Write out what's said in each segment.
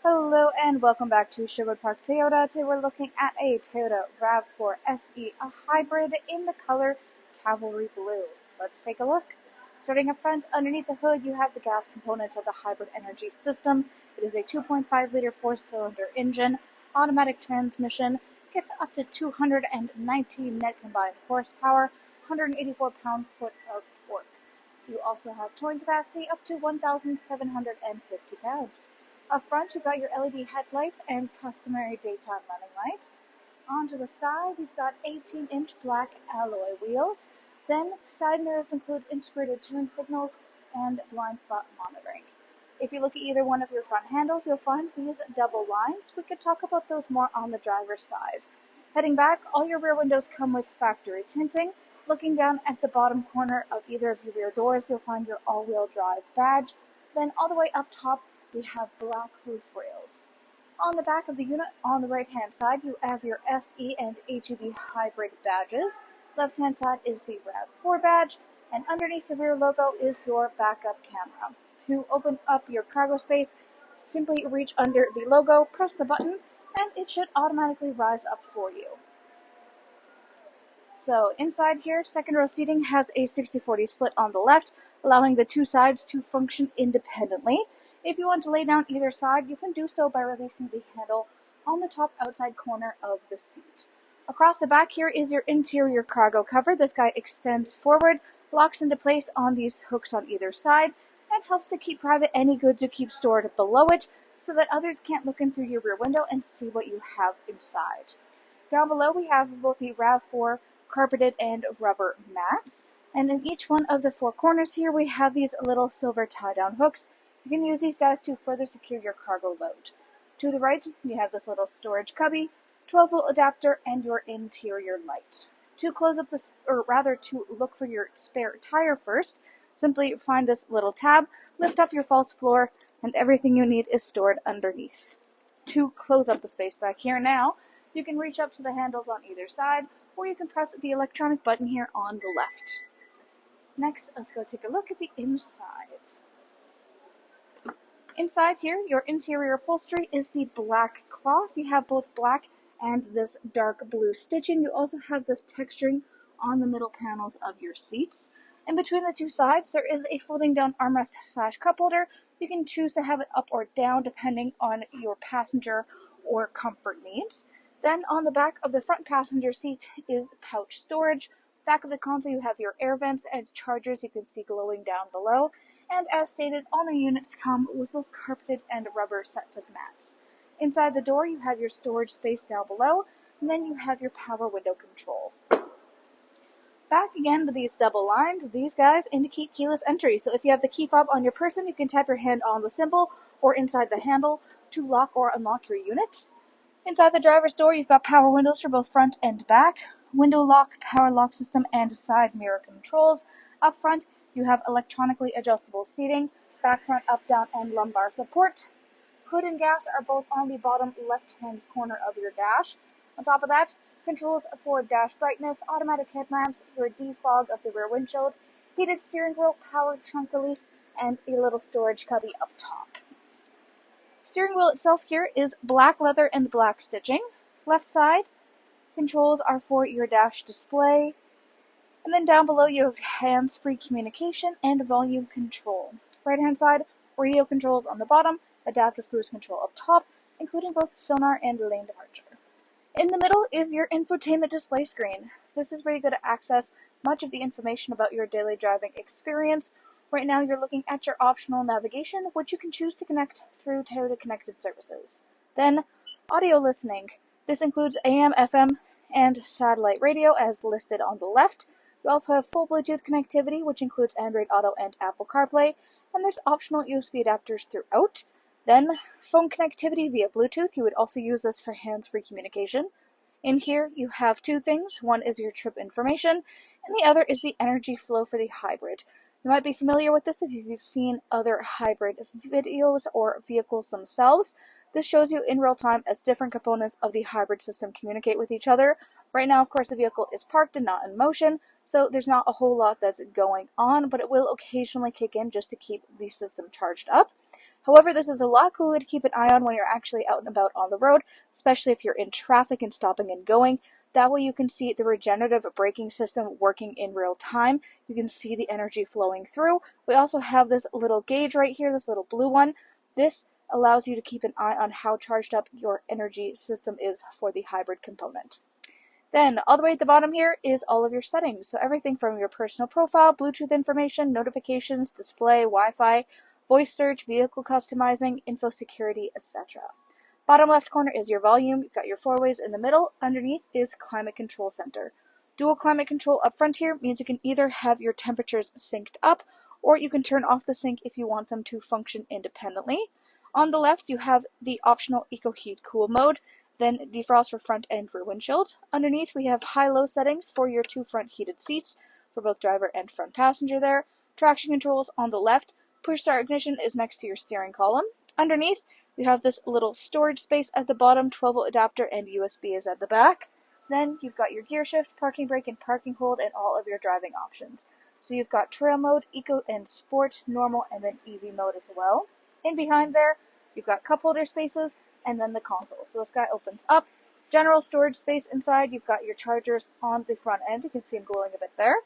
Hello and welcome back to Sherwood Park Toyota. Today we're looking at a Toyota RAV4 SE, a hybrid in the color Cavalry Blue. Let's take a look. Starting up front, underneath the hood, you have the gas components of the hybrid energy system. It is a 2.5-liter four-cylinder engine, automatic transmission, gets up to 219 net combined horsepower, 184 pound-foot of torque. You also have towing capacity up to 1,750 pounds. Up front, you've got your LED headlights and customary daytime running lights. Onto the side, you've got 18-inch black alloy wheels. Then, side mirrors include integrated turn signals and blind spot monitoring. If you look at either one of your front handles, you'll find these double lines. We could talk about those more on the driver's side. Heading back, all your rear windows come with factory tinting. Looking down at the bottom corner of either of your rear doors, you'll find your all-wheel drive badge. Then all the way up top, we have black roof rails. On the back of the unit, on the right-hand side, you have your SE and HEV hybrid badges. Left-hand side is the RAV4 badge, and underneath the rear logo is your backup camera. To open up your cargo space, simply reach under the logo, press the button, and it should automatically rise up for you. So inside here, second row seating has a 60-40 split on the left, allowing the two sides to function independently. If you want to lay down either side, you can do so by releasing the handle on the top outside corner of the seat. Across the back here is your interior cargo cover. This guy extends forward, locks into place on these hooks on either side, and helps to keep private any goods you keep stored below it so that others can't look in through your rear window and see what you have inside. Down below we have both the RAV4 carpeted and rubber mats, and in each one of the four corners here we have these little silver tie-down hooks. You can use these guys to further secure your cargo load. To the right, you have this little storage cubby, 12-volt adapter, and your interior light. To close up this, or rather to look for your spare tire first, simply find this little tab, lift up your false floor, and everything you need is stored underneath. To close up the space back here now, you can reach up to the handles on either side, or you can press the electronic button here on the left. Next, let's go take a look at the inside. Inside here, your interior upholstery is the black cloth. You have both black and this dark blue stitching. You also have this texturing on the middle panels of your seats. In between the two sides, there is a folding down armrest / cup holder. You can choose to have it up or down depending on your passenger or comfort needs. Then on the back of the front passenger seat is pouch storage. Back of the console, you have your air vents and chargers you can see glowing down below. And as stated, all the units come with both carpeted and rubber sets of mats. Inside the door, you have your storage space down below, and then you have your power window control. Back again to these double lines, these guys indicate keyless entry. So if you have the key fob on your person, you can tap your hand on the symbol or inside the handle to lock or unlock your unit. Inside the driver's door, you've got power windows for both front and back, window lock, power lock system, and side mirror controls. Up front, you have electronically adjustable seating, back, front, up, down, and lumbar support. Hood and gas are both on the bottom left-hand corner of your dash. On top of that, controls for dash brightness, automatic headlamps, your defog of the rear windshield, heated steering wheel, power trunk release, and a little storage cubby up top. Steering wheel itself here is black leather and black stitching. Left side, controls are for your dash display. And then down below you have hands-free communication and volume control. Right-hand side, radio controls on the bottom, adaptive cruise control up top, including both sonar and lane departure. In the middle is your infotainment display screen. This is where you go to access much of the information about your daily driving experience. Right now you're looking at your optional navigation, which you can choose to connect through Toyota Connected Services. Then, audio listening. This includes AM, FM, and satellite radio as listed on the left. We also have full Bluetooth connectivity, which includes Android Auto and Apple CarPlay, and there's optional USB adapters throughout. Then, phone connectivity via Bluetooth. You would also use this for hands-free communication. In here, you have two things. One is your trip information, and the other is the energy flow for the hybrid. You might be familiar with this if you've seen other hybrid videos or vehicles themselves. This shows you in real time as different components of the hybrid system communicate with each other. Right now, of course, the vehicle is parked and not in motion, so there's not a whole lot that's going on, but it will occasionally kick in just to keep the system charged up. However, this is a lot cooler to keep an eye on when you're actually out and about on the road, especially if you're in traffic and stopping and going. That way you can see the regenerative braking system working in real time. You can see the energy flowing through. We also have this little gauge right here, this little blue one. This allows you to keep an eye on how charged up your energy system is for the hybrid component. Then, all the way at the bottom here is all of your settings. So everything from your personal profile, Bluetooth information, notifications, display, Wi-Fi, voice search, vehicle customizing, info security, etc. Bottom left corner is your volume. You've got your four ways in the middle. Underneath is climate control center. Dual climate control up front here means you can either have your temperatures synced up, or you can turn off the sync if you want them to function independently. On the left, you have the optional Eco Heat Cool mode, then defrost for front and rear windshield. Underneath, we have high-low settings for your two front heated seats for both driver and front passenger there. Traction controls on the left. Push start ignition is next to your steering column. Underneath, you have this little storage space at the bottom, 12-volt adapter, and USB is at the back. Then you've got your gear shift, parking brake, and parking hold, and all of your driving options. So you've got trail mode, eco and sport, normal, and then EV mode as well. In behind there, you've got cup holder spaces, and then the console. So this guy opens up. General storage space inside. You've got your chargers on the front end. You can see them glowing a bit there.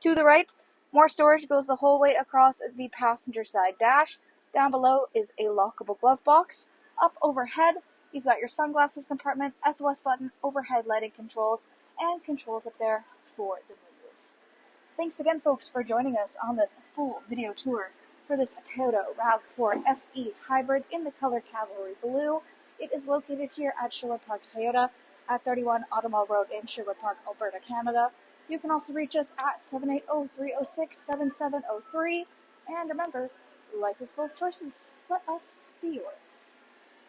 To the right, more storage goes the whole way across the passenger side dash. Down below is a lockable glove box. Up overhead, you've got your sunglasses compartment, SOS button, overhead lighting controls, and controls up there for the moonroof. Thanks again, folks, for joining us on this full video tour for this Toyota RAV4 SE Hybrid in the color Cavalry Blue. It is located here at Sherwood Park Toyota at 31 Automall Road in Sherwood Park, Alberta, Canada. You can also reach us at 780-306-7703. And remember, life is full of choices. Let us be yours.